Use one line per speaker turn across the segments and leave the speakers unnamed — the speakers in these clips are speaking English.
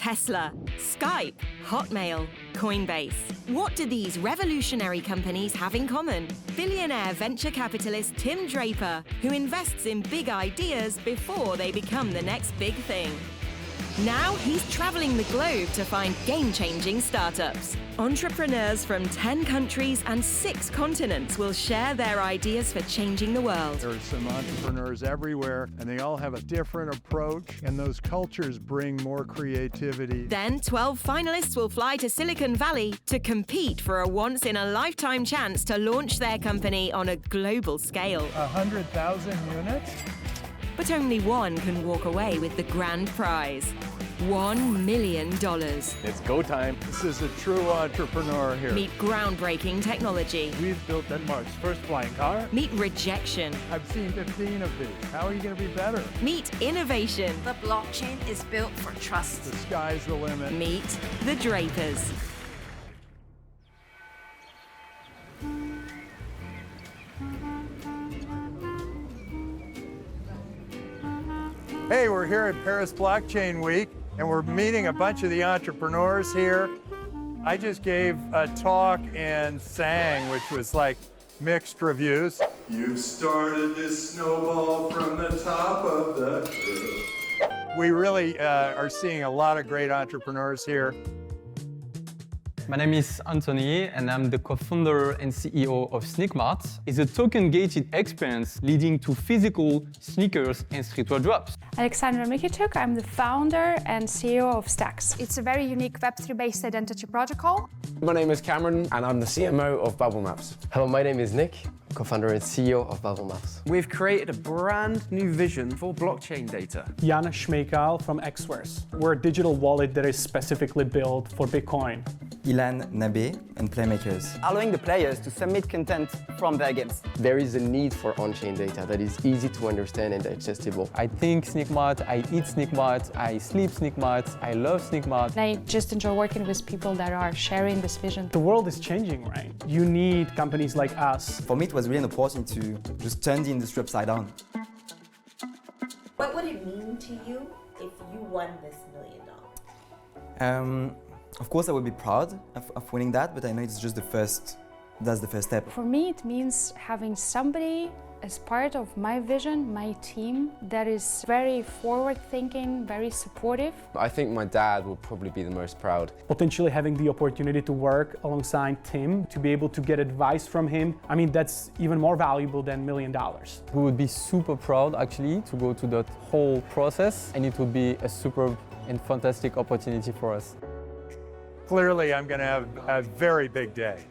Tesla, Skype, Hotmail, Coinbase. What do these revolutionary companies have in common? Billionaire venture capitalist Tim Draper, who invests in big ideas before they become the next big thing. Now he's traveling the globe to find game-changing startups. Entrepreneurs from 10 countries and 6 continents will share their ideas for changing the world.
There are some entrepreneurs everywhere, and they all have a different approach, and those cultures bring more creativity.
Then 12 finalists will fly to Silicon Valley to compete for a once-in-a-lifetime chance to launch their company on a global scale.
100,000 units?
But only one can walk away with the grand prize. $1 million.
It's go time.
This is a true entrepreneur here.
Meet groundbreaking technology.
We've built Denmark's first flying car.
Meet rejection.
I've seen 15 of these. How are you going to be better?
Meet innovation.
The blockchain is built for trust.
The sky's the limit.
Meet the Drapers.
Hey, we're here at Paris Blockchain Week, and we're meeting a bunch of the entrepreneurs here. I just gave a talk and sang, which was like mixed reviews. You started this snowball from the top of the hill. We really are seeing a lot of great entrepreneurs here.
My name is Anthony, and I'm the co-founder and CEO of Sneak Mart. It's a token-gated experience leading to physical sneakers and streetwear drops.
Alexandra, I'm the founder and CEO of Staex. It's a very unique Web3-based identity protocol.
My name is Cameron, and I'm the CMO of Bubblemaps.
Hello, my name is Nick, co-founder and CEO of Bubblemaps.
We've created a brand new vision for blockchain data.
Jan Schmeekal from Xwares. We're a digital wallet that is specifically built for Bitcoin.
Elon and Playmakers.
Allowing the players to submit content from their games.
There is a need for on-chain data that is easy to understand and digestible.
I think Sneak Mart, I eat Sneak Mart, I sleep Sneak Mart, I love Sneak Mart.
I just enjoy working with people that are sharing this vision.
The world is changing, right? You need companies like us.
For me, it was really an opportunity to just turn the industry upside down.
What would it mean to you if you won this $1 million?
Of course, I would be proud of winning that, but I know it's just that's the first step.
For me, it means having somebody as part of my vision, my team, that is very forward-thinking, very supportive.
I think my dad will probably be the most proud.
Potentially having the opportunity to work alongside Tim, to be able to get advice from him, I mean, that's even more valuable than $1 million.
We would be super proud, actually, to go to that whole process, and it would be a superb and fantastic opportunity for us.
Clearly, I'm going to have a very big day.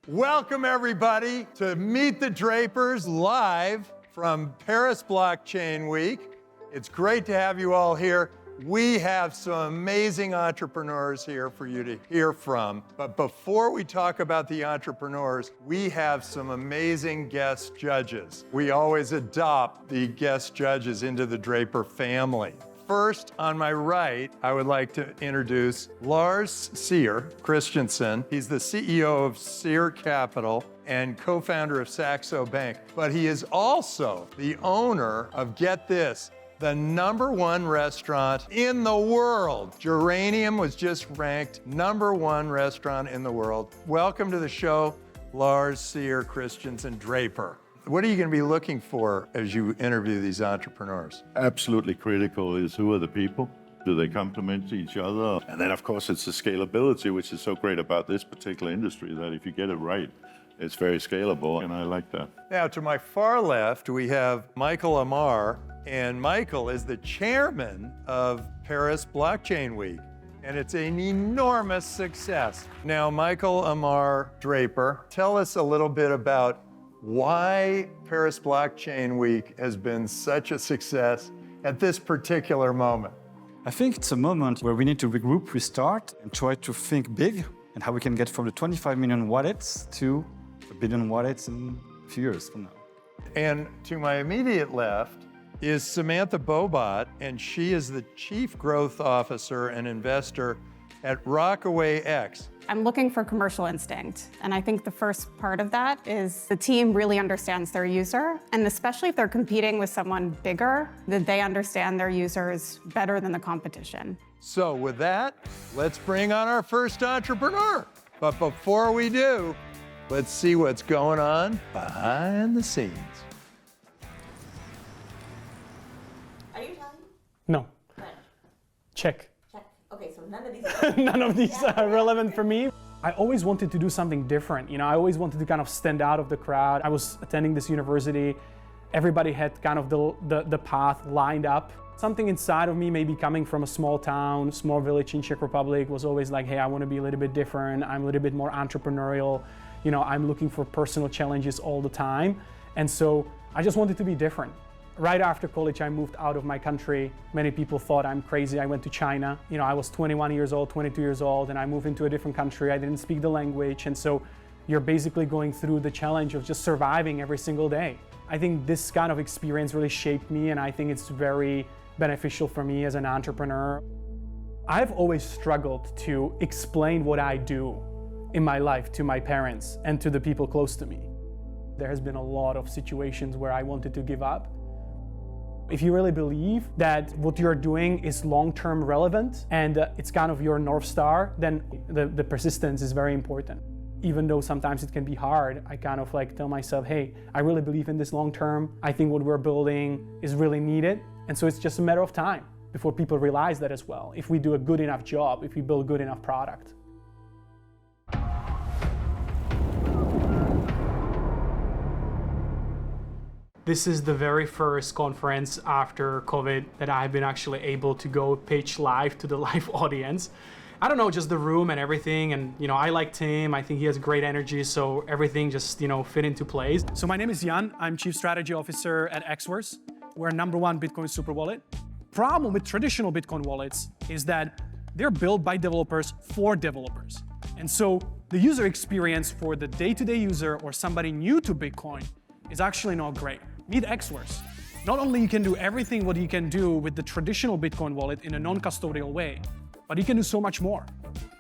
Welcome, everybody, to Meet the Drapers live from Paris Blockchain Week. It's great to have you all here. We have some amazing entrepreneurs here for you to hear from. But before we talk about the entrepreneurs, we have some amazing guest judges. We always adopt the guest judges into the Draper family. First, on my right, I would like to introduce Lars Seier Christensen. He's the CEO of Seier Capital and co-founder of Saxo Bank. But he is also the owner of, get this, the #1 restaurant in the world. Geranium was just ranked #1 restaurant in the world. Welcome to the show, Lars Seier Christensen Draper. What are you going to be looking for as you interview these entrepreneurs?
Absolutely critical is who are the people? Do they complement each other? And then, of course, it's the scalability, which is so great about this particular industry, that if you get it right, it's very scalable, and I like that.
Now, to my far left, we have Michael Amar, and Michael is the chairman of Paris Blockchain Week, and it's an enormous success. Now, Michael Amar Draper, tell us a little bit about why Paris Blockchain Week has been such a success at this particular moment.
I think it's a moment where we need to regroup, restart, and try to think big and how we can get from the 25 million wallets to 1 billion wallets in a few years from now.
And to my immediate left is Samantha Bohbot, and she is the Chief Growth Officer and Investor at Rockaway X.
I'm looking for commercial instinct, and I think the first part of that is the team really understands their user, and especially if they're competing with someone bigger, that they understand their users better than the competition.
So with that, let's bring on our first entrepreneur. But before we do, let's see what's going on behind the scenes.
Are you telling?
No. Check.
Okay, so none of these
None of these are relevant for me. I always wanted to do something different. You know, I always wanted to kind of stand out of the crowd. I was attending this university. Everybody had kind of the path lined up. Something inside of me, maybe coming from a small town, small village in Czech Republic, was always like, hey, I want to be a little bit different. I'm a little bit more entrepreneurial. You know, I'm looking for personal challenges all the time. And so I just wanted to be different. Right after college, I moved out of my country. Many people thought I'm crazy. I went to China. You know, I was 21 years old, 22 years old, and I moved into a different country. I didn't speak the language. And so you're basically going through the challenge of just surviving every single day. I think this kind of experience really shaped me, and I think it's very beneficial for me as an entrepreneur. I've always struggled to explain what I do in my life to my parents and to the people close to me. There has been a lot of situations where I wanted to give up. If you really believe that what you're doing is long-term relevant and it's kind of your North Star, then the persistence is very important. Even though sometimes it can be hard, I kind of like tell myself, hey, I really believe in this long-term. I think what we're building is really needed. And so it's just a matter of time before people realize that as well. If we do a good enough job, if we build good enough product. This is the very first conference after COVID that I've been actually able to go pitch live to the live audience. I don't know, just the room and everything. And, you know, I like Tim. I think he has great energy. So everything just, you know, fit into place. So my name is Jan. I'm Chief Strategy Officer at Xverse. We're #1 Bitcoin super wallet. Problem with traditional Bitcoin wallets is that they're built by developers for developers. And so the user experience for the day-to-day user or somebody new to Bitcoin is actually not great. Meet Xverse. Not only you can do everything what you can do with the traditional Bitcoin wallet in a non-custodial way, but you can do so much more.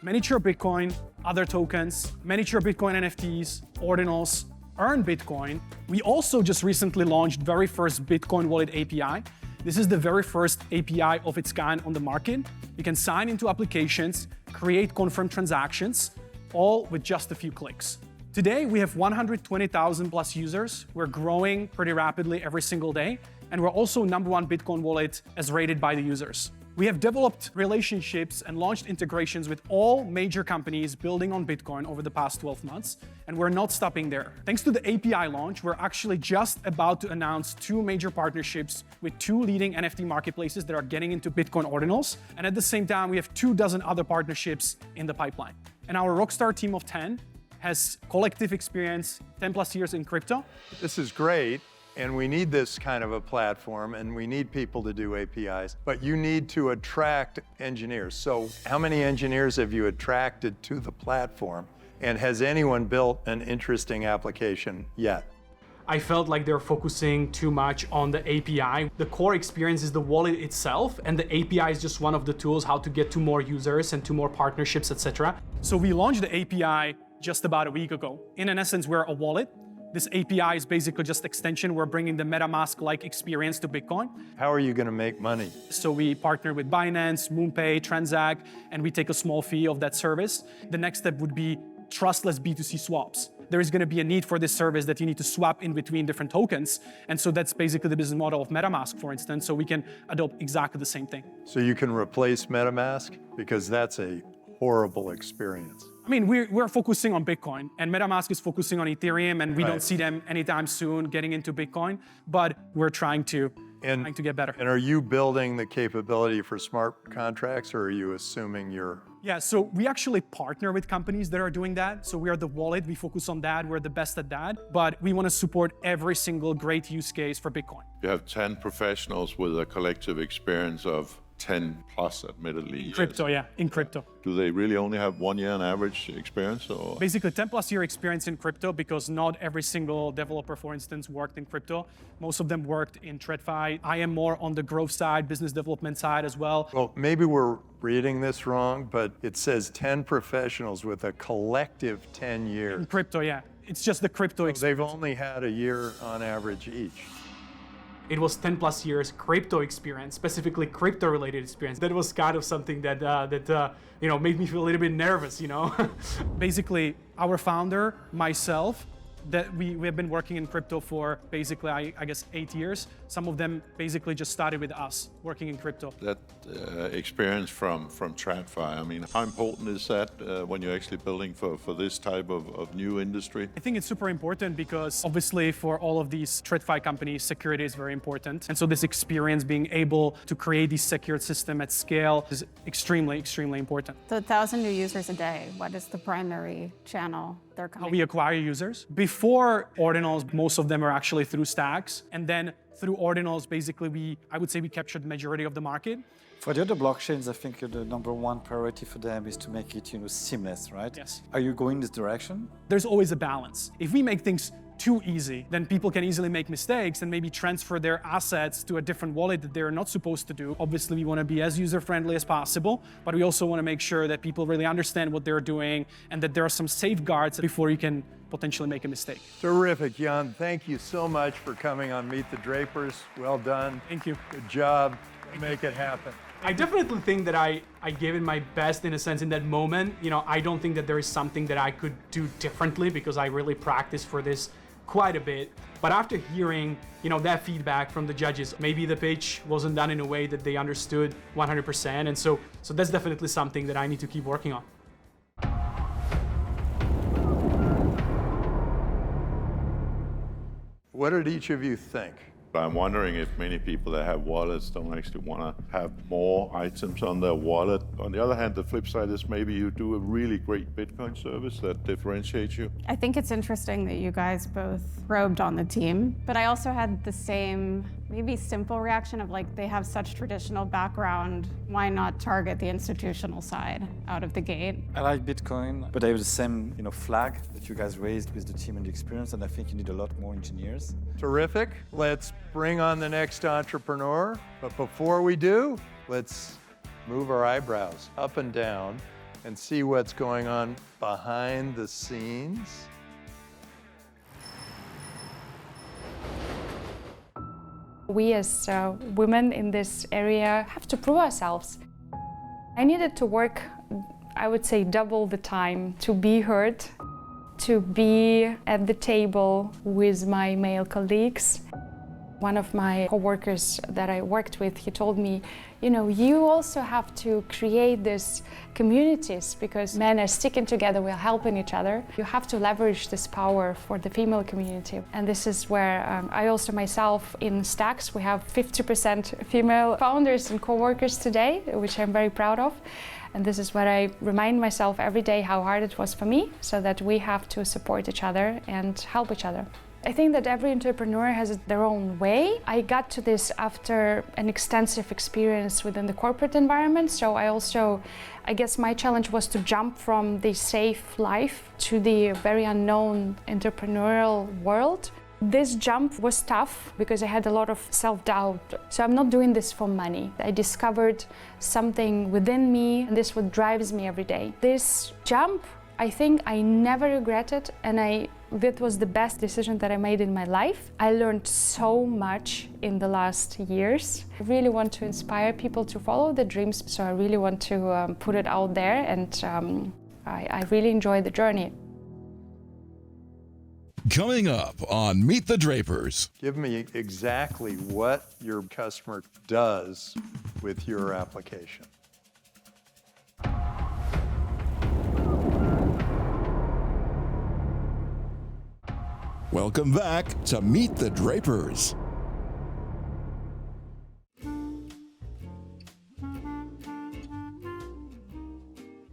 Miniature Bitcoin, other tokens, miniature Bitcoin NFTs, ordinals, earn Bitcoin. We also just recently launched very first Bitcoin wallet API. This is the very first API of its kind on the market. You can sign into applications, create confirmed transactions, all with just a few clicks. Today, we have 120,000 plus users. We're growing pretty rapidly every single day. And we're also #1 Bitcoin wallet as rated by the users. We have developed relationships and launched integrations with all major companies building on Bitcoin over the past 12 months, and we're not stopping there. Thanks to the API launch, we're actually just about to announce 2 major partnerships with 2 leading NFT marketplaces that are getting into Bitcoin ordinals, and at the same time, we have 24 other partnerships in the pipeline. And our rockstar team of 10 has collective experience, 10 plus years in crypto.
This is great. And we need this kind of a platform, and we need people to do APIs, but you need to attract engineers. So how many engineers have you attracted to the platform? And has anyone built an interesting application yet?
I felt like they're focusing too much on the API. The core experience is the wallet itself, and the API is just one of the tools how to get to more users and to more partnerships, etc. So we launched the API just about a week ago. In essence, we're a wallet. This API is basically just extension. We're bringing the MetaMask-like experience to Bitcoin.
How are you going to make money?
So we partner with Binance, MoonPay, Transact, and we take a small fee of that service. The next step would be trustless B2C swaps. There is going to be a need for this service that you need to swap in between different tokens. And so that's basically the business model of MetaMask, for instance. So we can adopt exactly the same thing.
So you can replace MetaMask? Because that's a horrible experience.
I mean, we're focusing on Bitcoin, and MetaMask is focusing on Ethereum, and we don't see them anytime soon getting into Bitcoin, but we're trying to get better.
And are you building the capability for smart contracts, or are you assuming you're...
Yeah, so we actually partner with companies that are doing that. So we are the wallet, we focus on that, we're the best at that, but we want to support every single great use case for Bitcoin.
You have 10 professionals with a collective experience of 10 plus, admittedly.
In crypto, yeah, in crypto.
Do they really only have 1 year on average experience? Or?
Basically 10 plus year experience in crypto, because not every single developer, for instance, worked in crypto. Most of them worked in TradFi. I am more on the growth side, business development side as well.
Well, maybe we're reading this wrong, but it says 10 professionals with a collective 10 years.
In crypto, yeah. It's just the crypto experience.
They've only had a year on average each.
It was 10 plus years crypto experience, specifically crypto related experience. That was kind of something that made me feel a little bit nervous,
Basically, our founder, myself, that we have been working in crypto for basically, I guess, 8 years. Some of them basically just started with us working in crypto.
That experience from TradFi, I mean, how important is that when you're actually building for this type of new industry?
I think it's super important because obviously for all of these TradFi companies, security is very important. And so this experience, being able to create this secure system at scale, is extremely, extremely important.
So 1,000 new users a day, what is the primary channel they're coming?
How we acquire users. Before Ordinals, most of them are actually through Staex. And then through Ordinals, basically, I would say we captured the majority of the market.
For the other blockchains, I think the number one priority for them is to make it, seamless, right?
Yes.
Are you going this direction?
There's always a balance. If we make things too easy, then people can easily make mistakes and maybe transfer their assets to a different wallet that they're not supposed to do. Obviously, we want to be as user-friendly as possible, but we also want to make sure that people really understand what they're doing and that there are some safeguards before you can potentially make a mistake.
Terrific, Jan. Thank you so much for coming on Meet the Drapers. Well done.
Thank you.
Good job. Make it happen.
I definitely think that I gave it my best in a sense in that moment. I don't think that there is something that I could do differently because I really practiced for this quite a bit. But after hearing, that feedback from the judges, maybe the pitch wasn't done in a way that they understood 100%. And so that's definitely something that I need to keep working on.
What did each of you think?
I'm wondering if many people that have wallets don't actually want to have more items on their wallet. On the other hand, the flip side is maybe you do a really great Bitcoin service that differentiates you.
I think it's interesting that you guys both probed on the team, but I also had the same, maybe simple reaction of they have such traditional background, why not target the institutional side out of the gate?
I like Bitcoin, but I have the same, flag that you guys raised with the team and the experience, and I think you need a lot more engineers.
Terrific. Let's bring on the next entrepreneur. But before we do, let's move our eyebrows up and down and see what's going on behind the scenes.
We as women in this area have to prove ourselves. I needed to work, I would say, double the time to be heard, to be at the table with my male colleagues. One of my coworkers that I worked with, he told me, you also have to create these communities because men are sticking together, we're helping each other. You have to leverage this power for the female community. And this is where I also myself in Staex, we have 50% female founders and coworkers today, which I'm very proud of. And this is what I remind myself every day how hard it was for me, so that we have to support each other and help each other. I think that every entrepreneur has their own way. I got to this after an extensive experience within the corporate environment, so I guess my challenge was to jump from the safe life to the very unknown entrepreneurial world. This jump was tough because I had a lot of self-doubt. So I'm not doing this for money. I discovered something within me, and this is what drives me every day. This jump, I think I never regretted, and that was the best decision that I made in my life. I learned so much in the last years. I really want to inspire people to follow their dreams, so I really want to put it out there, and I really enjoy the journey.
Coming up on Meet the Drapers.
Give me exactly what your customer does with your application.
Welcome back to Meet the Drapers.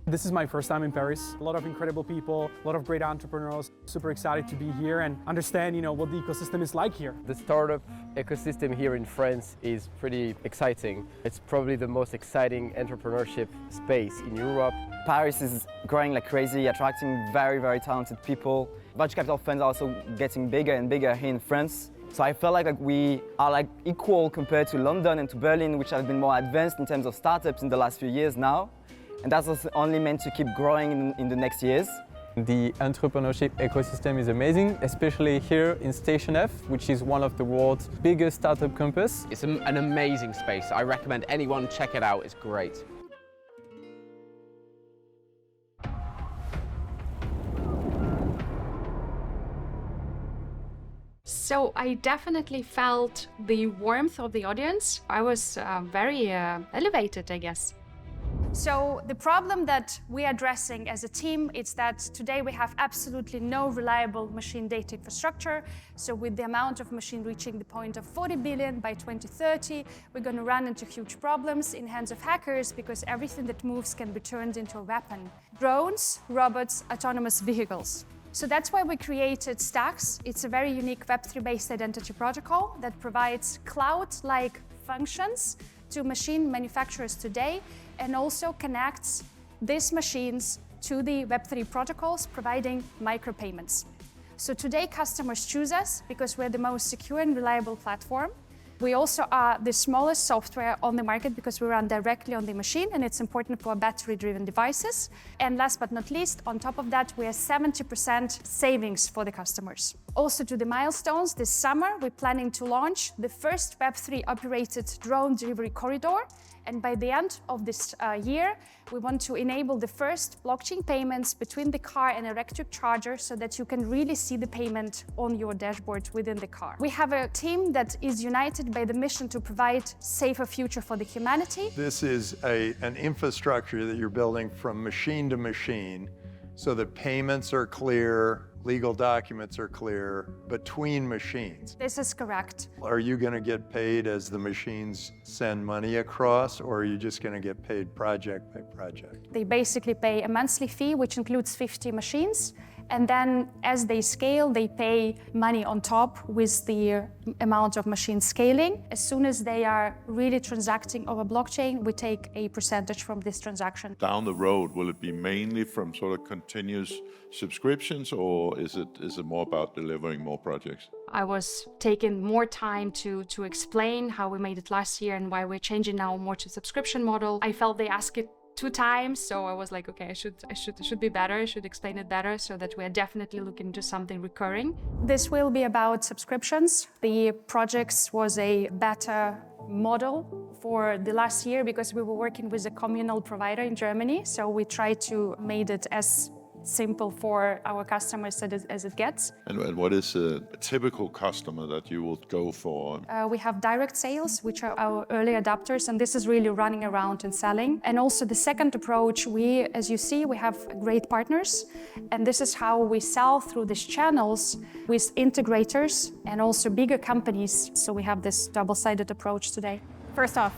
This is my first time in Paris. A lot of incredible people, a lot of great entrepreneurs. Super excited to be here and understand, what the ecosystem is like here.
The startup ecosystem here in France is pretty exciting. It's probably the most exciting entrepreneurship space in Europe.
Paris is growing like crazy, attracting very, very talented people. Venture capital funds are also getting bigger and bigger here in France. So I feel like we are equal compared to London and to Berlin, which have been more advanced in terms of startups in the last few years now. And that's also only meant to keep growing in the next years.
The entrepreneurship ecosystem is amazing, especially here in Station F, which is one of the world's biggest startup campus.
It's an amazing space. I recommend anyone check it out. It's great.
So I definitely felt the warmth of the audience. I was very elevated, I guess. So the problem that we are addressing as a team is that today we have absolutely no reliable machine data infrastructure. So with the amount of machine reaching the point of 40 billion by 2030, we're going to run into huge problems in hands of hackers because everything that moves can be turned into a weapon. Drones, robots, autonomous vehicles. So that's why we created Staex. It's a very unique Web3-based identity protocol that provides cloud-like functions to machine manufacturers today and also connects these machines to the Web3 protocols, providing micropayments. So today customers choose us because we're the most secure and reliable platform. We also are the smallest software on the market because we run directly on the machine and it's important for battery-driven devices. And last but not least, on top of that, we have 70% savings for the customers. Also to the milestones, this summer, we're planning to launch the first Web3 operated drone delivery corridor. And by the end of this year, we want to enable the first blockchain payments between the car and electric charger so that you can really see the payment on your dashboard within the car. We have a team that is united by the mission to provide safer future for the humanity.
This is an infrastructure that you're building from machine to machine so that payments are clear, legal documents are clear between machines.
This is correct.
Are you going to get paid as the machines send money across, or are you just going to get paid project by project?
They basically pay a monthly fee, which includes 50 machines. And then as they scale, they pay money on top with the amount of machine scaling. As soon as they are really transacting over blockchain, we take a percentage from this transaction.
Down the road, will it be mainly from sort of continuous subscriptions, or is it more about delivering more projects?
I was taking more time to explain how we made it last year and why we're changing now more to subscription model. I felt they asked it 2 times, so I was like, okay, I should be better, I should explain it better so that we are definitely looking into something recurring. This will be about subscriptions. The projects was a better model for the last year because we were working with a communal provider in Germany, so we tried to make it as simple for our customers as it gets.
And what is a typical customer that you would go for?
We have direct sales, which are our early adopters, and this is really running around and selling. And also the second approach, as you see, we have great partners, and this is how we sell through these channels with integrators and also bigger companies. So we have this double-sided approach today.
First off,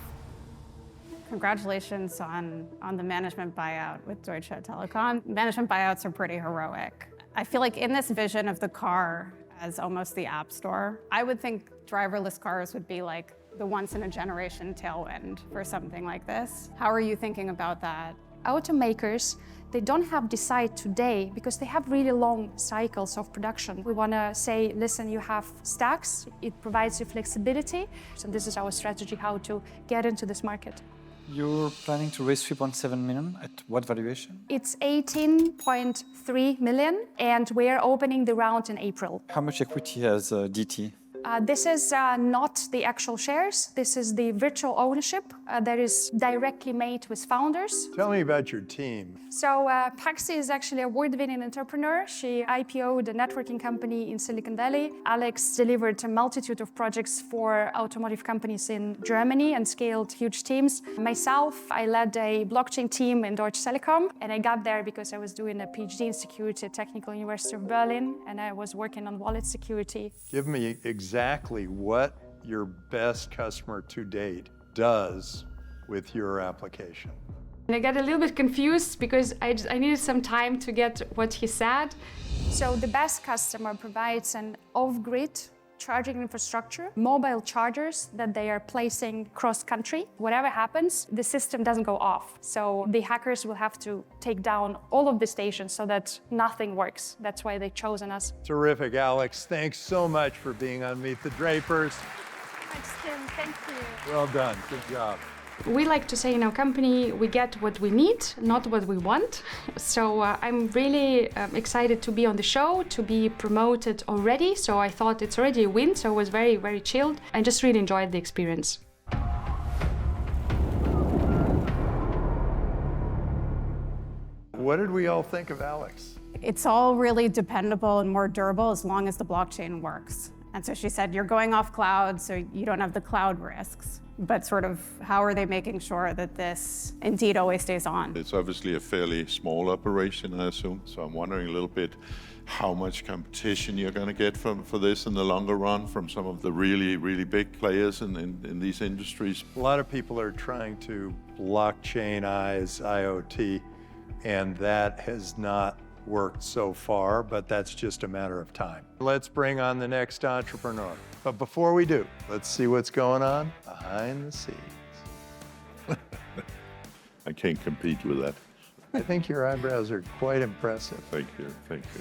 congratulations on the management buyout with Deutsche Telekom. Management buyouts are pretty heroic. I feel like in this vision of the car as almost the app store, I would think driverless cars would be like the once-in-a-generation tailwind for something like this. How are you thinking about that?
Automakers, they don't have decide today because they have really long cycles of production. We want to say, listen, you have Staex, it provides you flexibility. So this is our strategy, how to get into this market.
You're planning to raise 3.7 million. At what valuation?
It's 18.3 million, and we're opening the round in April.
How much equity has DT?
This is not the actual shares. This is the virtual ownership that is directly made with founders.
Tell me about your team.
So Paxi is actually an award-winning entrepreneur. She IPO'd a networking company in Silicon Valley. Alex delivered a multitude of projects for automotive companies in Germany and scaled huge teams. Myself, I led a blockchain team in Deutsche Telekom, and I got there because I was doing a PhD in security at Technical University of Berlin, and I was working on wallet security.
Give me exactly what your best customer to date does with your application.
And I got a little bit confused because I needed some time to get what he said. So the best customer provides an off-grid charging infrastructure, mobile chargers that they are placing cross-country. Whatever happens, the system doesn't go off. So the hackers will have to take down all of the stations so that nothing works. That's why they've chosen us.
Terrific, Alex. Thanks so much for being on Meet the Drapers.
Thanks, Tim. Thank you.
Well done. Good job.
We like to say in our company, we get what we need, not what we want. So I'm really excited to be on the show, to be promoted already. So I thought it's already a win. So I was very, very chilled and just really enjoyed the experience.
What did we all think of Alex?
It's all really dependable and more durable as long as the blockchain works. And so she said, you're going off cloud, so you don't have the cloud risks. But sort of how are they making sure that this indeed always stays on?
It's obviously a fairly small operation, I assume. So I'm wondering a little bit how much competition you're going to get for this in the longer run from some of the really, really big players in these industries.
A lot of people are trying to blockchainize IoT, and that has not worked so far, but that's just a matter of time. Let's bring on the next entrepreneur. But before we do, let's see what's going on behind the scenes.
I can't compete with that.
I think your eyebrows are quite impressive.
Thank you, thank you.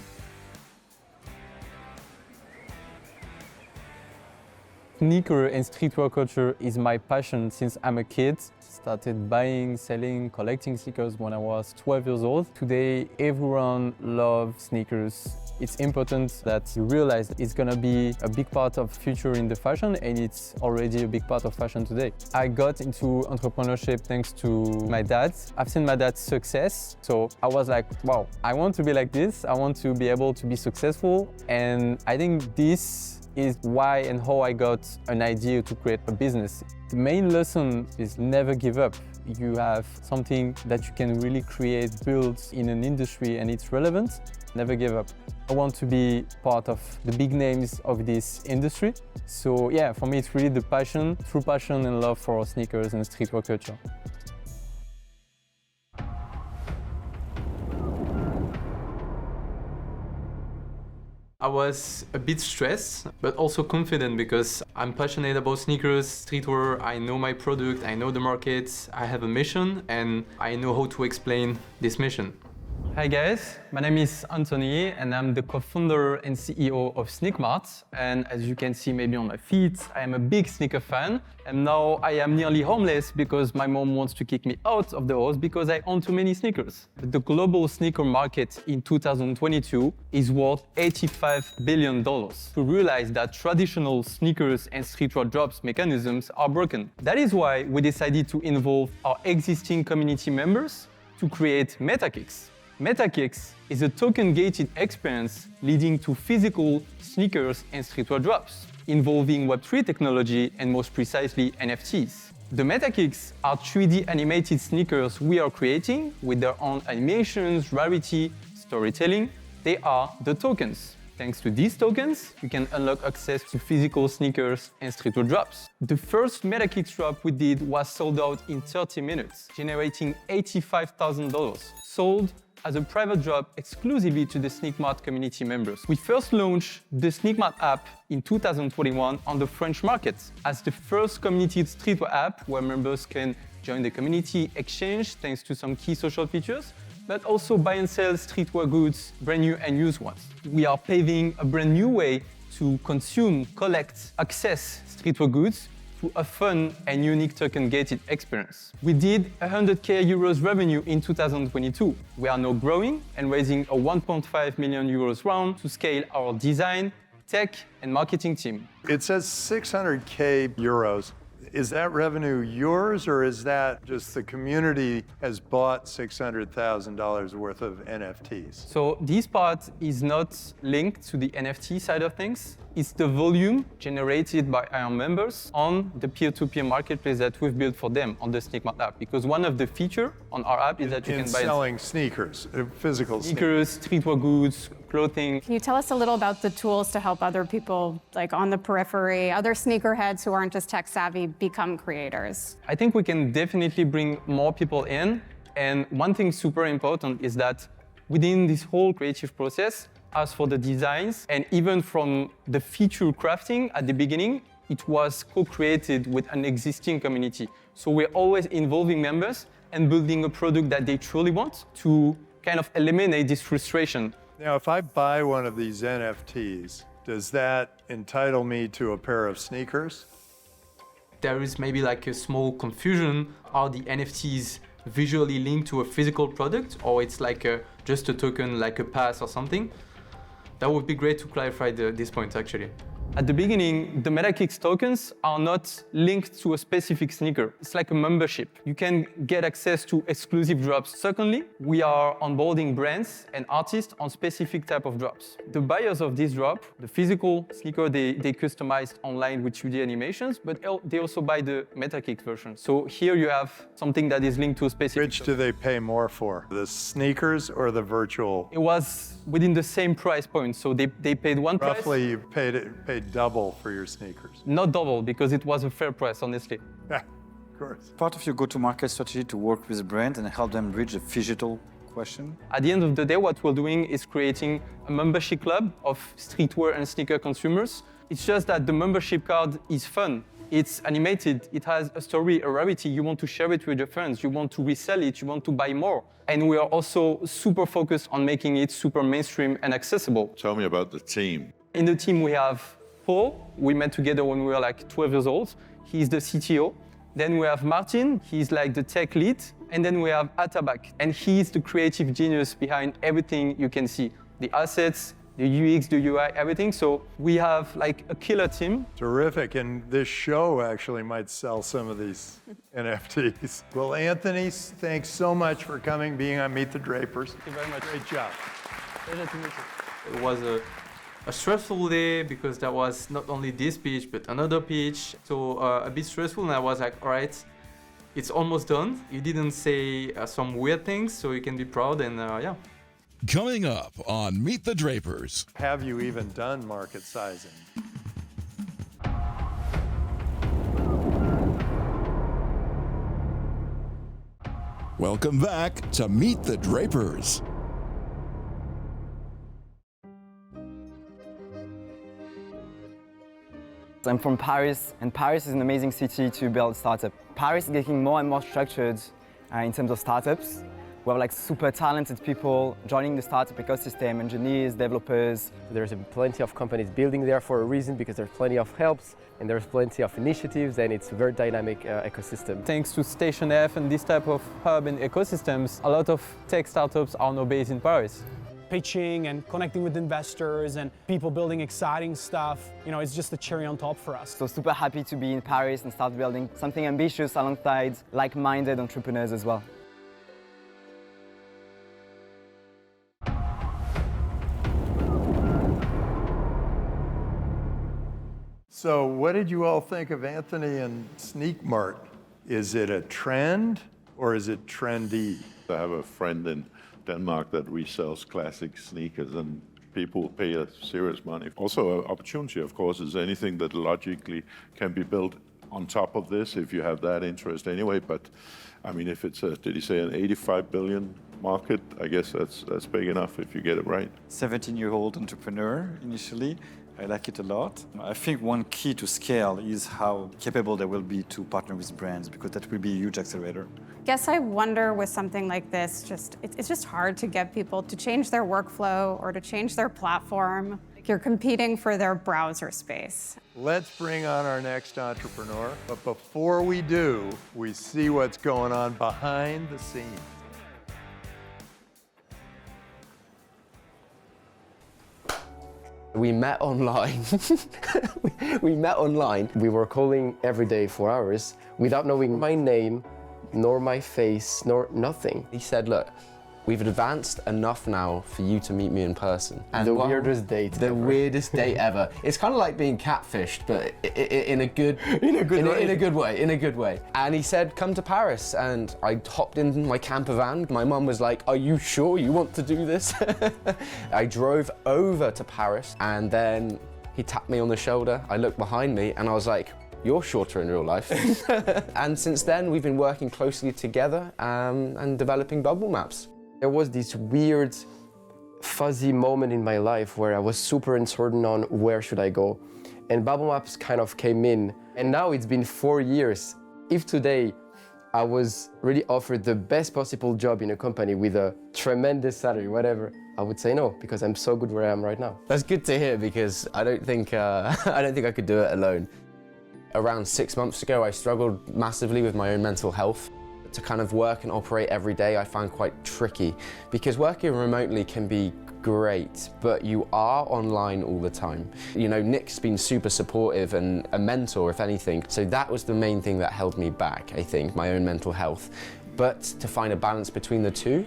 Sneaker and streetwear culture is my passion since I'm a kid. Started buying, selling, collecting sneakers when I was 12 years old. Today, everyone loves sneakers. It's important that you realize it's gonna be a big part of future in the fashion, and it's already a big part of fashion today. I got into entrepreneurship thanks to my dad. I've seen my dad's success, so I was like, wow, I want to be like this. I want to be able to be successful, and I think this is why and how I got an idea to create a business. The main lesson is never give up. You have something that you can really create, build in an industry, and it's relevant, never give up. I want to be part of the big names of this industry. So yeah, for me it's really the passion, true passion and love for sneakers and streetwear culture. I was a bit stressed, but also confident because I'm passionate about sneakers, streetwear, I know my product, I know the market, I have a mission, and I know how to explain this mission. Hi guys, my name is Anthony and I'm the co-founder and CEO of Sneak Mart. And as you can see maybe on my feet, I am a big sneaker fan. And now I am nearly homeless because my mom wants to kick me out of the house because I own too many sneakers. The global sneaker market in 2022 is worth $85 billion. To realize that traditional sneakers and streetwear drops mechanisms are broken. That is why we decided to involve our existing community members to create MetaKicks. MetaKicks is a token-gated experience leading to physical sneakers and streetwear drops, involving Web3 technology and most precisely NFTs. The MetaKicks are 3D animated sneakers we are creating with their own animations, rarity, storytelling. They are the tokens. Thanks to these tokens, you can unlock access to physical sneakers and streetwear drops. The first MetaKicks drop we did was sold out in 30 minutes, generating $85,000, sold as a private drop exclusively to the Sneak Mart community members. We first launched the Sneak Mart app in 2021 on the French market as the first community streetwear app where members can join the community, exchange thanks to some key social features, but also buy and sell streetwear goods, brand new and used ones. We are paving a brand new way to consume, collect, access streetwear goods through a fun and unique token-gated experience. We did 100k euros revenue in 2022. We are now growing and raising a 1.5 million euros round to scale our design, tech, and marketing team.
It says 600k euros. Is that revenue yours, or is that just the community has bought $600,000 worth of NFTs?
So this part is not linked to the NFT side of things. It's the volume generated by our members on the peer-to-peer marketplace that we've built for them on the Sneakmart app. Because one of the features on our app is that you can buy
selling sneakers, physical
sneakers, streetwear goods, clothing.
Can you tell us a little about the tools to help other people, like on the periphery, other sneakerheads who aren't just tech savvy, become creators?
I think we can definitely bring more people in.
And one thing super important is that within this whole creative process, as for the designs and even from the feature crafting at the beginning, it was co-created with an existing community. So we're always involving members and building a product that they truly want to kind of eliminate this frustration.
Now, if I buy one of these NFTs, does that entitle me to a pair of sneakers?
There is maybe like a small confusion. Are the NFTs visually linked to a physical product, or it's like just a token, like a pass or something? That would be great to clarify this point, actually.
At the beginning, the MetaKicks tokens are not linked to a specific sneaker. It's like a membership. You can get access to exclusive drops. Secondly, we are onboarding brands and artists on specific type of drops. The buyers of this drop, the physical sneaker, they customize online with 2D animations, but they also buy the MetaKicks version. So here you have something that is linked to a specific
Which do they pay more for, the sneakers or the virtual?
It was within the same price point, so they paid one price.
Roughly, you paid double for your sneakers.
Not double, because it was a fair price, honestly.
Yeah, of course.
Part of your go-to-market strategy to work with brands and help them bridge the phygital question?
At the end of the day, what we're doing is creating a membership club of streetwear and sneaker consumers. It's just that the membership card is fun. It's animated, it has a story, a rarity. You want to share it with your friends, you want to resell it, you want to buy more. And we are also super focused on making it super mainstream and accessible.
Tell me about the team.
In the team, we have Paul. We met together when we were like 12 years old. He's the CTO. Then we have Martin. He's like the tech lead. And then we have Atabak. And he's the creative genius behind everything you can see. The assets, the UX, the UI, everything. So we have like a killer team.
Terrific. And this show actually might sell some of these NFTs. Well, Anthony, thanks so much for coming, being on Meet the Drapers.
Thank you very much.
Great job.
Pleasure to meet you.
It was a stressful day because there was not only this pitch, but another pitch. So a bit stressful, and I was like, all right, it's almost done. You didn't say some weird things, so you can be proud, and yeah.
Coming up on Meet the Drapers.
Have you even done market sizing?
Welcome back to Meet the Drapers.
I'm from Paris, and Paris is an amazing city to build startup. Paris is getting more and more structured in terms of startups. We have like super talented people joining the startup ecosystem, engineers, developers.
There's plenty of companies building there for a reason, because there's plenty of helps and there's plenty of initiatives, and it's a very dynamic ecosystem.
Thanks to Station F and this type of hub and ecosystems, a lot of tech startups are now based in Paris.
Pitching and connecting with investors and people building exciting stuff, you know, it's just the cherry on top for us.
So super happy to be in Paris and start building something ambitious alongside like-minded entrepreneurs as well.
So what did you all think of Anthony and Sneak Mart? Is it a trend or is it trendy?
I have a friend in Denmark that resells classic sneakers, and people pay us serious money. Also, an opportunity, of course, is anything that logically can be built on top of this if you have that interest anyway. But I mean, if it's did he say an 85 billion market? I guess that's big enough if you get it right.
17-year-old entrepreneur initially. I like it a lot. I think one key to scale is how capable they will be to partner with brands, because that will be a huge accelerator.
Guess I wonder with something like this, it's just hard to get people to change their workflow or to change their platform. You're competing for their browser space.
Let's bring on our next entrepreneur. But before we do, we see what's going on behind the scenes.
We met online. We met online. We were calling every day for hours without knowing my name, nor my face, nor nothing. He said, look, we've advanced enough now for you to meet me in person. And the weirdest date ever. The weirdest date ever. It's kind of like being catfished, but in a good way. And he said, come to Paris. And I hopped in my camper van. My mum was like, are you sure you want to do this? I drove over to Paris, and then he tapped me on the shoulder. I looked behind me and I was like,
You're shorter in real life. And since then, we've been working closely together and developing Bubblemaps.
There was this weird, fuzzy moment in my life where I was super uncertain on where should I go. And Bubblemaps kind of came in. And now it's been 4 years. If today I was really offered the best possible job in a company with a tremendous salary, whatever, I would say no, because I'm so good where I am right now.
That's good to hear, because I don't think I could do it alone. Around 6 months ago, I struggled massively with my own mental health. To kind of work and operate every day, I found quite tricky, because working remotely can be great, but you are online all the time. You know, Nick's been super supportive and a mentor, if anything, so that was the main thing that held me back, I think, my own mental health. But to find a balance between the two,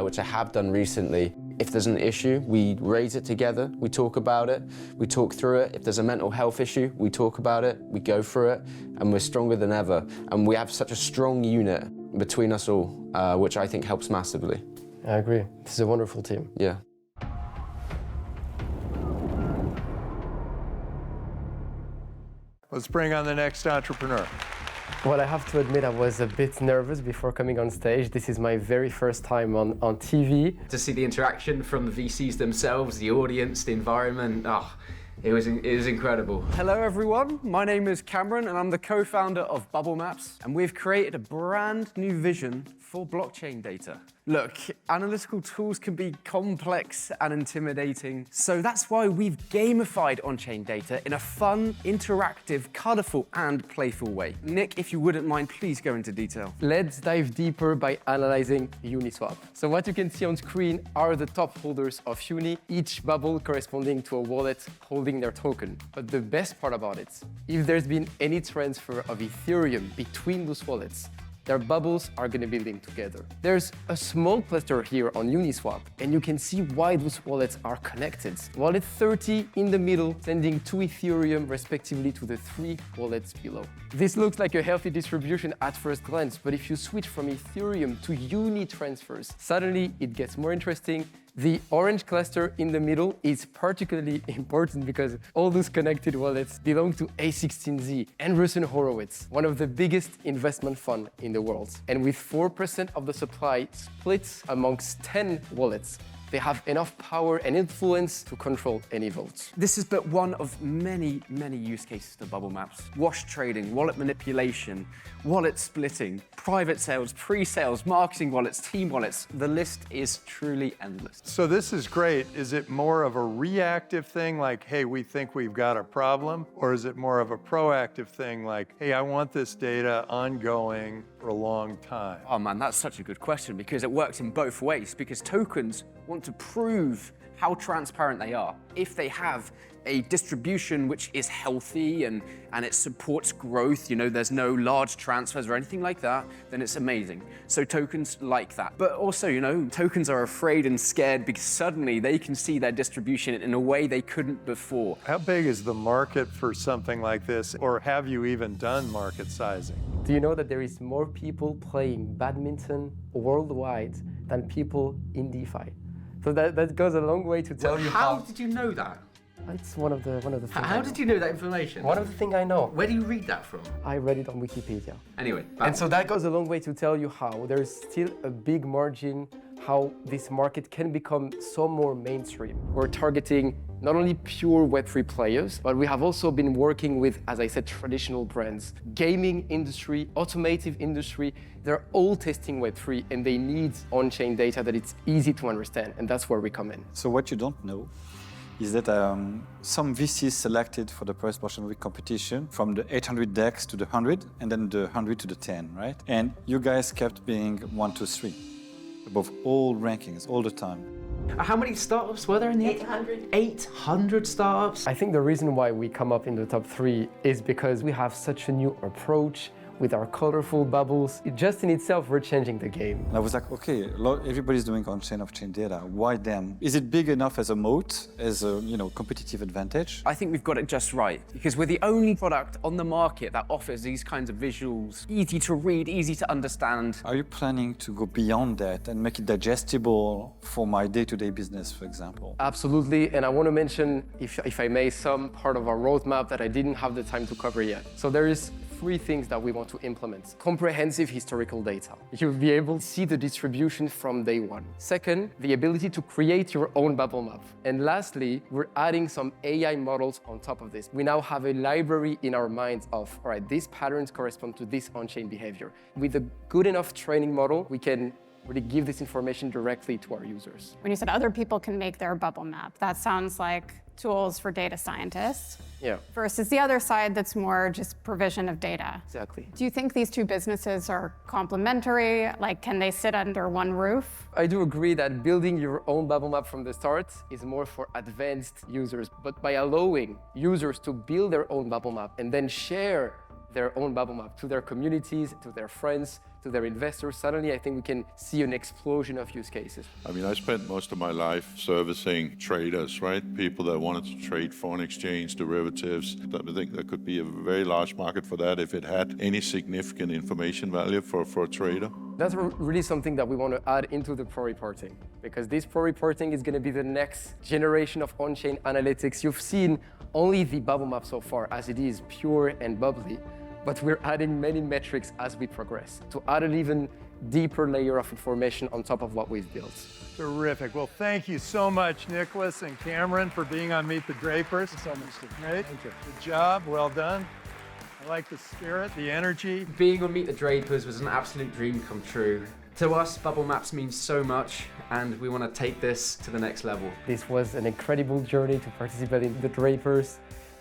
which I have done recently, if there's an issue, we raise it together, we talk about it, we talk through it. If there's a mental health issue, we talk about it, we go through it, and we're stronger than ever. And we have such a strong unit between us all, which I think helps massively.
I agree. This is a wonderful team.
Yeah.
Let's bring on the next entrepreneur.
Well, I have to admit I was a bit nervous before coming on stage. This is my very first time on TV.
To see the interaction from the VCs themselves, the audience, the environment, it was incredible.
Hello everyone, my name is Cameron and I'm the co-founder of Bubblemaps, and we've created a brand new vision for blockchain data. Look, analytical tools can be complex and intimidating, so that's why we've gamified on-chain data in a fun, interactive, colorful and playful way. Nick, if you wouldn't mind, please go into detail.
Let's dive deeper by analyzing Uniswap. So what you can see on screen are the top holders of Uni, each bubble corresponding to a wallet holding their token. But the best part about it, if there's been any transfer of Ethereum between those wallets, their bubbles are going to be linked together. There's a small cluster here on Uniswap, and you can see why those wallets are connected. Wallet 30 in the middle, sending 2 Ethereum respectively to the 3 wallets below. This looks like a healthy distribution at first glance, but if you switch from Ethereum to Uni transfers, suddenly it gets more interesting. The orange cluster in the middle is particularly important because all those connected wallets belong to A16Z and Andreessen Horowitz, one of the biggest investment funds in the world. And with 4% of the supply split amongst 10 wallets, they have enough power and influence to control any votes.
This is but one of many, many use cases to Bubblemaps. Wash trading, wallet manipulation, wallet splitting, private sales, pre-sales, marketing wallets, team wallets. The list is truly endless.
So this is great. Is it more of a reactive thing like, hey, we think we've got a problem? Or is it more of a proactive thing like, hey, I want this data ongoing for a long time?
Oh man, that's such a good question because it works in both ways, because tokens want to prove how transparent they are. If they have a distribution which is healthy and it supports growth, you know, there's no large transfers or anything like that, then it's amazing. So tokens like that. But also, you know, tokens are afraid and scared because suddenly they can see their distribution in a way they couldn't before.
How big is the market for something like this, or have you even done market sizing?
Do you know that there is more people playing badminton worldwide than people in DeFi? So that goes a long way to tell you
how did you know that?
It's one of the things.
How did you know that information?
One of the things I know.
Where do you read that from?
I read it on Wikipedia.
Anyway.
And so that goes a long way to tell you how there's still a big margin, how this market can become so more mainstream. We're targeting not only pure Web3 players, but we have also been working with, as I said, traditional brands, gaming industry, automotive industry. They're all testing Web3 and they need on-chain data that it's easy to understand, and that's where we come in.
So what you don't know is that some VCs selected for the Paris Fashion Week competition from the 800 DEX to the 100 and then the 100 to the 10, right? And you guys kept being 1, 2, 3 above all rankings all the time.
How many startups were there in the 800? 800 startups?
I think the reason why we come up in the top 3 is because we have such a new approach. with our colorful bubbles. Just in itself, we're changing the game.
And I was like, okay, everybody's doing on-chain, off-chain data. Why them? Is it big enough as a moat, as a competitive advantage?
I think we've got it just right, because we're the only product on the market that offers these kinds of visuals, easy to read, easy to understand.
Are you planning to go beyond that and make it digestible for my day-to-day business, for example?
Absolutely, and I want to mention, if I may, some part of our roadmap that I didn't have the time to cover yet. So there is 3 things that we want to implement. Comprehensive historical data. You'll be able to see the distribution from day one. Second, the ability to create your own bubble map. And lastly, we're adding some AI models on top of this. We now have a library in our minds of, all right, these patterns correspond to this on-chain behavior. With a good enough training model, we can really give this information directly to our users.
When you said other people can make their bubble map, that sounds like tools for data scientists.
Yeah.
Versus the other side that's more just provision of data.
Exactly.
Do you think these two businesses are complementary? Like, can they sit under one roof?
I do agree that building your own bubble map from the start is more for advanced users, but by allowing users to build their own bubble map and then share their own bubble map to their communities, to their friends, to their investors, suddenly I think we can see an explosion of use cases.
I mean, I spent most of my life servicing traders, right? People that wanted to trade foreign exchange, derivatives. I think there could be a very large market for that if it had any significant information value for a trader.
That's really something that we want to add into the pro reporting, because this pro reporting is going to be the next generation of on-chain analytics. You've seen only the bubble map so far as it is pure and bubbly, but we're adding many metrics as we progress to add an even deeper layer of information on top of what we've built.
Terrific. Well, thank you so much, Nicholas and Cameron, for being on Meet the Drapers.
Thank you so much, Steve.
Great.
Thank you.
Good job. Well done. I like the spirit, the energy.
Being on Meet the Drapers was an absolute dream come true. To us, Bubblemaps means so much, and we want to take this to the next level.
This was an incredible journey to participate in the Drapers,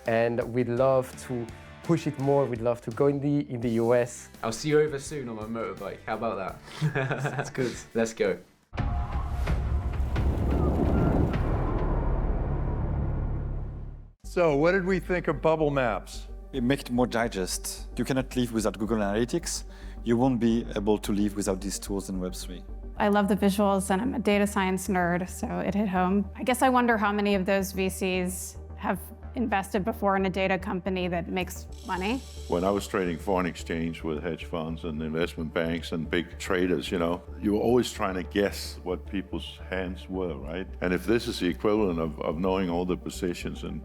and we'd love to push it more. We'd love to go in the US.
I'll see you over soon on my motorbike. How about that? That's good. Let's go.
So what did we think of Bubblemaps?
It makes it more digest. You cannot live without Google Analytics. You won't be able to live without these tools in Web3.
I love the visuals and I'm a data science nerd, so it hit home. I guess I wonder how many of those VCs have invested before in a data company that makes money.
When I was trading foreign exchange with hedge funds and investment banks and big traders, you were always trying to guess what people's hands were, right? And if this is the equivalent of knowing all the positions in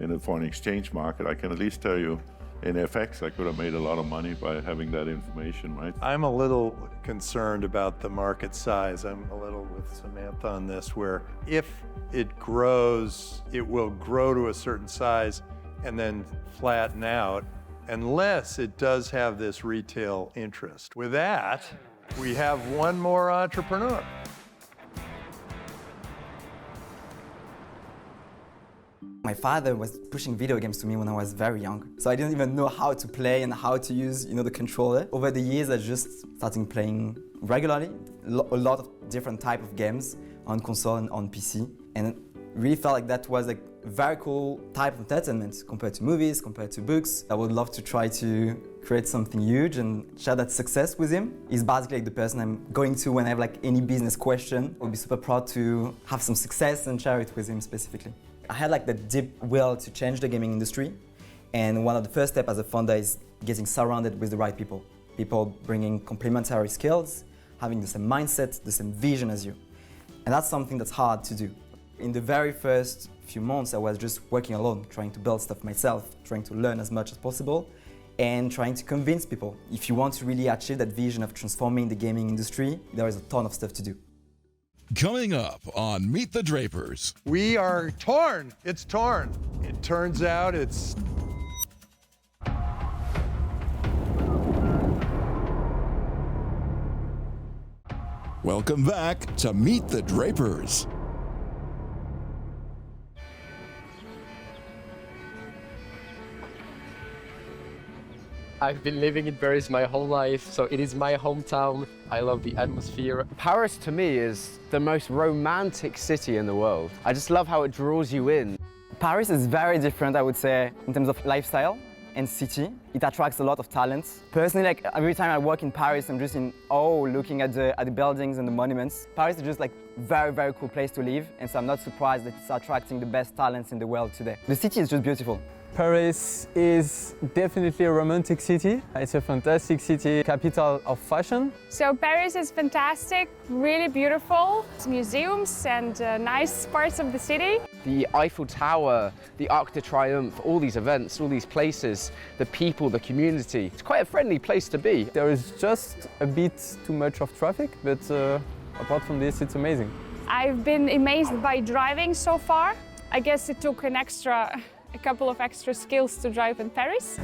the foreign exchange market, I can at least tell you in FX, I could have made a lot of money by having that information, right?
I'm a little concerned about the market size. I'm a little with Samantha on this, where if it grows, it will grow to a certain size and then flatten out, unless it does have this retail interest. With that, we have one more entrepreneur.
My father was pushing video games to me when I was very young. So I didn't even know how to play and how to use, the controller. Over the years, I just started playing regularly, a lot of different type of games on console and on PC. And it really felt like that was a very cool type of entertainment compared to movies, compared to books. I would love to try to create something huge and share that success with him. He's basically like the person I'm going to when I have any business question. I'll be super proud to have some success and share it with him specifically. I had the deep will to change the gaming industry, and one of the first steps as a founder is getting surrounded with the right people. People bringing complementary skills, having the same mindset, the same vision as you. And that's something that's hard to do. In the very first few months, I was just working alone, trying to build stuff myself, trying to learn as much as possible, and trying to convince people. If you want to really achieve that vision of transforming the gaming industry, there is a ton of stuff to do.
Coming up on Meet the Drapers.
We are torn. It's torn. It turns out it's...
Welcome back to Meet the Drapers.
I've been living in Paris my whole life, so it is my hometown. I love the atmosphere.
Paris to me is the most romantic city in the world. I just love how it draws you in.
Paris is very different, I would say, in terms of lifestyle. and city. It attracts a lot of talent. Personally, like every time I walk in Paris, I'm just in awe looking at the buildings and the monuments. Paris is just like very, very cool place to live, and so I'm not surprised that it's attracting the best talents in the world today. The city is just beautiful.
Paris is definitely a romantic city. It's a fantastic city, capital of fashion.
So Paris is fantastic, really beautiful. It's museums and nice parts of the city.
The Eiffel Tower, the Arc de Triomphe, all these events, all these places, the people, the community. It's quite a friendly place to be.
There is just a bit too much of traffic, but apart from this, it's amazing.
I've been amazed by driving so far. I guess it took a couple of extra skills to drive in Paris.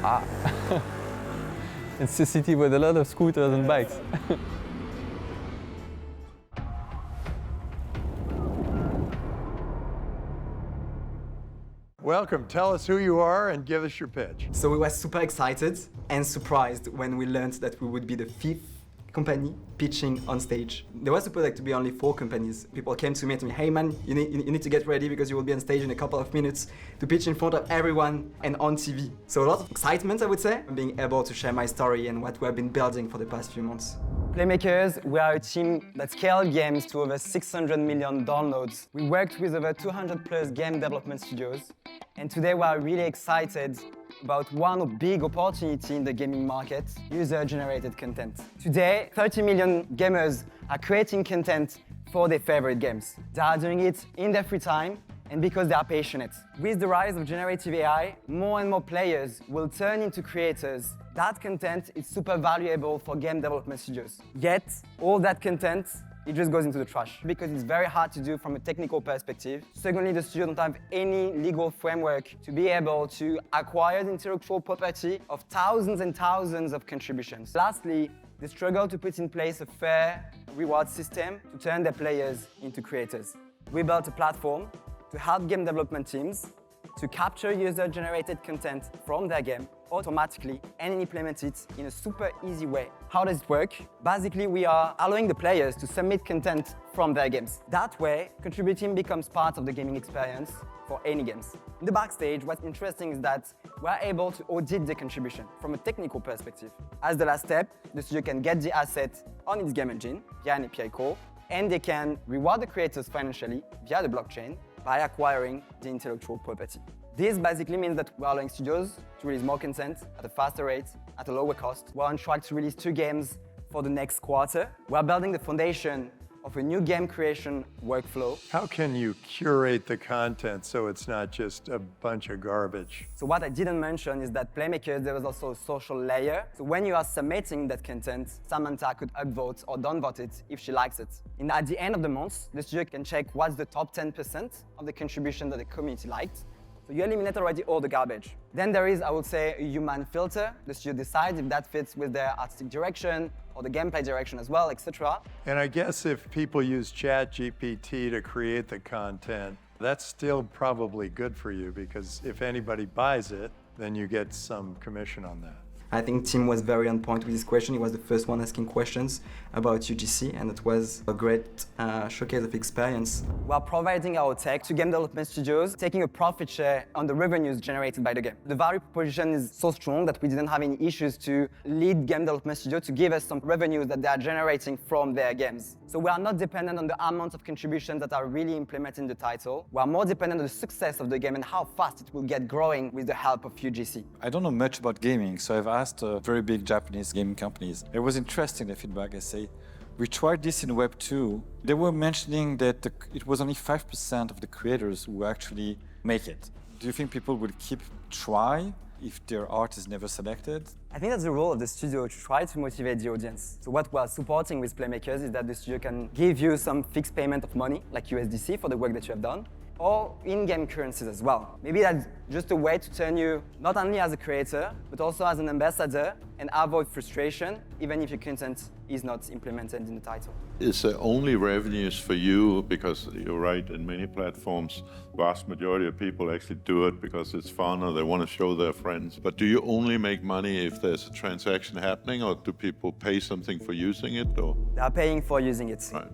It's a city with a lot of scooters and bikes.
Welcome, tell us who you are and give us your pitch.
So we were super excited and surprised when we learned that we would be the 5th company pitching on stage. There was supposed to be only 4 companies. People came to me and told me, hey man, you need to get ready because you will be on stage in a couple of minutes to pitch in front of everyone and on TV. So a lot of excitement, I would say, being able to share my story and what we have been building for the past few months.
Playmakers, we are a team that scaled games to over 600 million downloads. We worked with over 200 plus game development studios, and today we are really excited about one big opportunity in the gaming market, user-generated content. Today, 30 million gamers are creating content for their favorite games. They are doing it in their free time and because they are passionate. With the rise of generative AI, more and more players will turn into creators. That content is super valuable for game development studios. Yet, all that content, it just goes into the trash because it's very hard to do from a technical perspective. Secondly, the studio don't have any legal framework to be able to acquire the intellectual property of thousands and thousands of contributions. Lastly, they struggle to put in place a fair reward system to turn their players into creators. We built a platform to help game development teams to capture user-generated content from their game automatically and implement it in a super easy way. How does it work? Basically, we are allowing the players to submit content from their games. That way, contributing becomes part of the gaming experience for any games. In the backstage, what's interesting is that we're able to audit the contribution from a technical perspective. As the last step, the studio can get the asset on its game engine via an API call, and they can reward the creators financially via the blockchain by acquiring the intellectual property. This basically means that we're allowing studios to release more content at a faster rate, at a lower cost. We're on track to release 2 games for the next quarter. We're building the foundation of a new game creation workflow.
How can you curate the content so it's not just a bunch of garbage?
So what I didn't mention is that Playmakers, there was also a social layer. So when you are submitting that content, Samantha could upvote or downvote it if she likes it. And at the end of the month, the studio can check what's the top 10% of the contribution that the community liked. So you eliminate already all the garbage. Then there is, I would say, a human filter. The studio decides if that fits with their artistic direction or the gameplay direction as well, etc.
And I guess if people use ChatGPT to create the content, that's still probably good for you because if anybody buys it, then you get some commission on that.
I think Tim was very on point with his question. He was the first one asking questions about UGC, and it was a great showcase of experience.
We are providing our tech to game development studios, taking a profit share on the revenues generated by the game. The value proposition is so strong that we didn't have any issues to lead game development studio to give us some revenues that they are generating from their games. So we are not dependent on the amount of contributions that are really implementing the title. We are more dependent on the success of the game and how fast it will get growing with the help of UGC.
I don't know much about gaming, so I've asked very big Japanese gaming companies. It was interesting, the feedback. I say, we tried this in Web 2. They were mentioning that it was only 5% of the creators who actually make it. Do you think people will keep trying if their art is never selected?
I think that's the role of the studio to try to motivate the audience. So what we are supporting with Playmakers is that the studio can give you some fixed payment of money, like USDC for the work that you have done, or in-game currencies as well. Maybe that's just a way to turn you not only as a creator, but also as an ambassador and avoid frustration, even if your content is not implemented in the title.
Is there only revenues for you? Because you're right, in many platforms, vast majority of people actually do it because it's fun or they want to show their friends. But do you only make money if there's a transaction happening, or do people pay something for using it? Or?
They are paying for using it.
Right.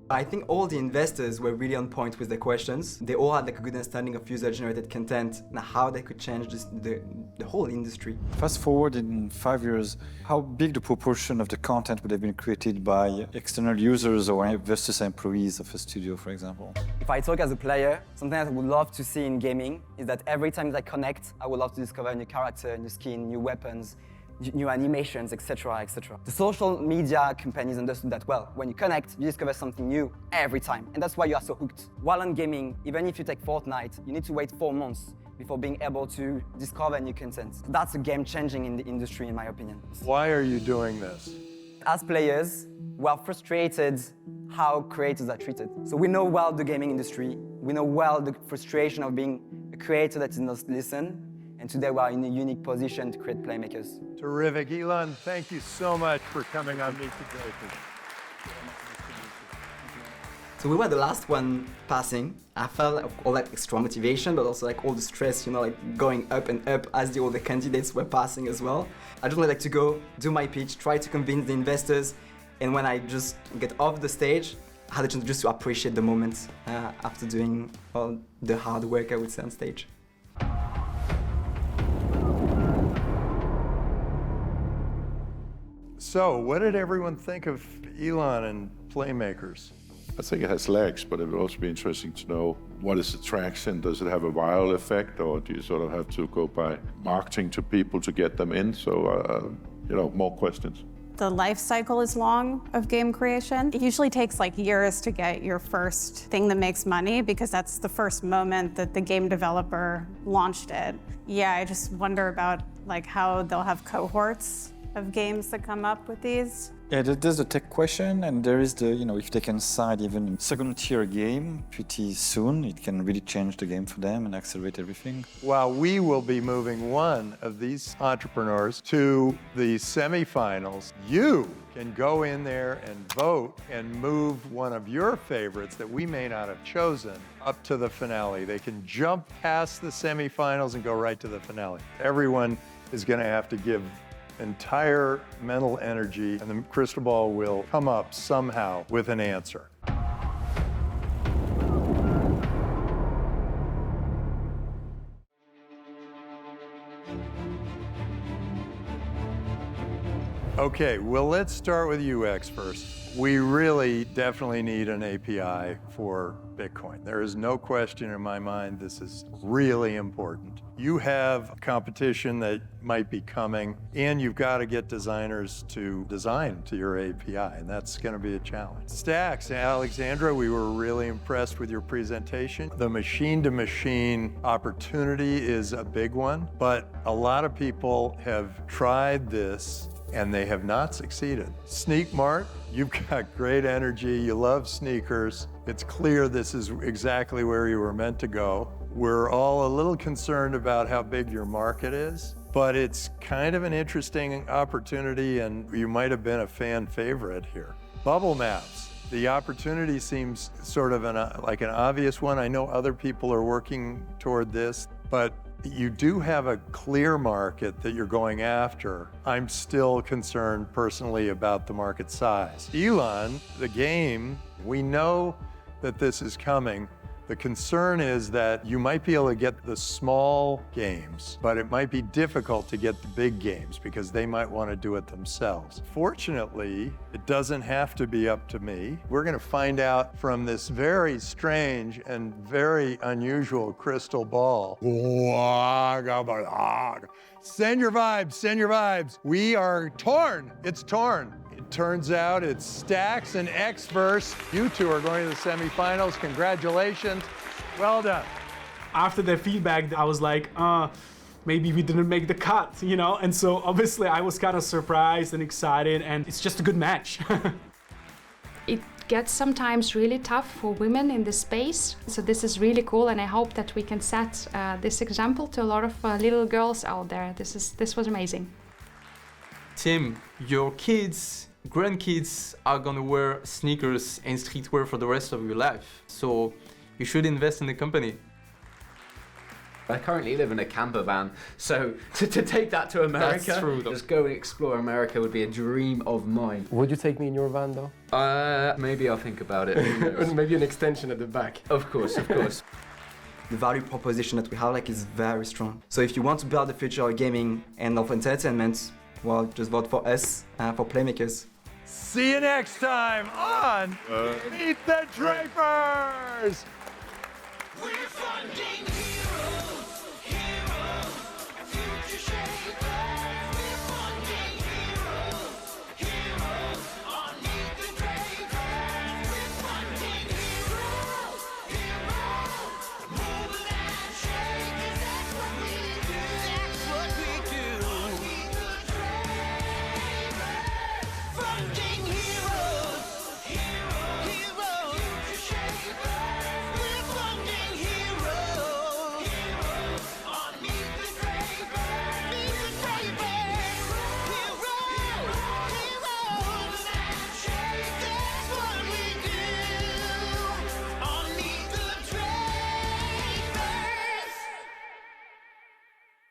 I think all the investors were really on point with their questions. They all had like a good understanding of user-generated content and how they could change the whole industry.
Fast forward in 5 years, how big the proportion of the content would have been created by external users or versus employees of a studio, for example?
If I talk as a player, something that I would love to see in gaming is that every time that I connect, I would love to discover a new character, new skin, new weapons, new animations, etc., etc. The social media companies understood that well. When you connect, you discover something new every time, and that's why you are so hooked. While on gaming, even if you take Fortnite, you need to wait 4 months before being able to discover new content. That's a game changing in the industry, in my opinion.
Why are you doing this?
As players, we are frustrated how creators are treated. So we know well the gaming industry, we know well the frustration of being a creator that is not listened, and today we are in a unique position to create Playmakers.
Terrific. Elon, thank you so much for coming on Meet the Drapers.
So we were the last one passing. I felt like all that extra motivation, but also like all the stress, you know, like going up and up as all the candidates were passing as well. I just like to go, do my pitch, try to convince the investors, and when I just get off the stage, I had the chance just to appreciate the moment after doing all the hard work, I would say, on stage.
So, what did everyone think of Elon and Playmakers?
I think it has legs, but it would also be interesting to know what is the traction? Does it have a viral effect, or do you sort of have to go by marketing to people to get them in? So, you know, more questions.
The life cycle is long of game creation. It usually takes like years to get your first thing that makes money because that's the first moment that the game developer launched it. Yeah, I just wonder about like how they'll have cohorts of games that come up with these.
Yeah, there's the tech question, and there is the, you know, if they can side even second-tier game pretty soon, it can really change the game for them and accelerate everything.
While we will be moving one of these entrepreneurs to the semifinals, you can go in there and vote and move one of your favorites that we may not have chosen up to the finale. They can jump past the semifinals and go right to the finale. Everyone is going to have to give entire mental energy, and the crystal ball will come up somehow with an answer. Okay, well, let's start with UX first. We really definitely need an API for Bitcoin. There is no question in my mind this is really important. You have competition that might be coming, and you've got to get designers to design to your API, and that's going to be a challenge. Staex, Alexandra, we were really impressed with your presentation. The machine-to-machine opportunity is a big one, but a lot of people have tried this and they have not succeeded. Sneak Mart, you've got great energy, you love sneakers. It's clear this is exactly where you were meant to go. We're all a little concerned about how big your market is, but it's kind of an interesting opportunity, and you might have been a fan favorite here. Bubblemaps, the opportunity seems sort of like an obvious one. I know other people are working toward this, but you do have a clear market that you're going after. I'm still concerned personally about the market size. Elon, the game, we know that this is coming. The concern is that you might be able to get the small games, but it might be difficult to get the big games because they might want to do it themselves. Fortunately, it doesn't have to be up to me. We're going to find out from this very strange and very unusual crystal ball. Send your vibes, send your vibes. We are torn. It's torn. It turns out it's Staex and Xverse. You two are going to the semifinals. Congratulations. Well done.
After the feedback, I was like, maybe we didn't make the cut, you know? And so obviously I was kind of surprised and excited, and it's just a good match.
It gets sometimes really tough for women in this space. So this is really cool, and I hope that we can set this example to a lot of little girls out there. This was amazing.
Tim, your kids, grandkids are gonna wear sneakers and streetwear for the rest of your life. So you should invest in the company.
I currently live in a camper van, so to take that to America,
That's true, though.
just go and explore America would be a dream of mine.
Would you take me in your van though?
Maybe I'll think about it.
Maybe an extension at the back.
Of course, of course.
The value proposition that we have is very strong. So if you want to build the future of gaming and of entertainment, well, just vote for us, for Playmakers.
See you next time on Meet the Drapers!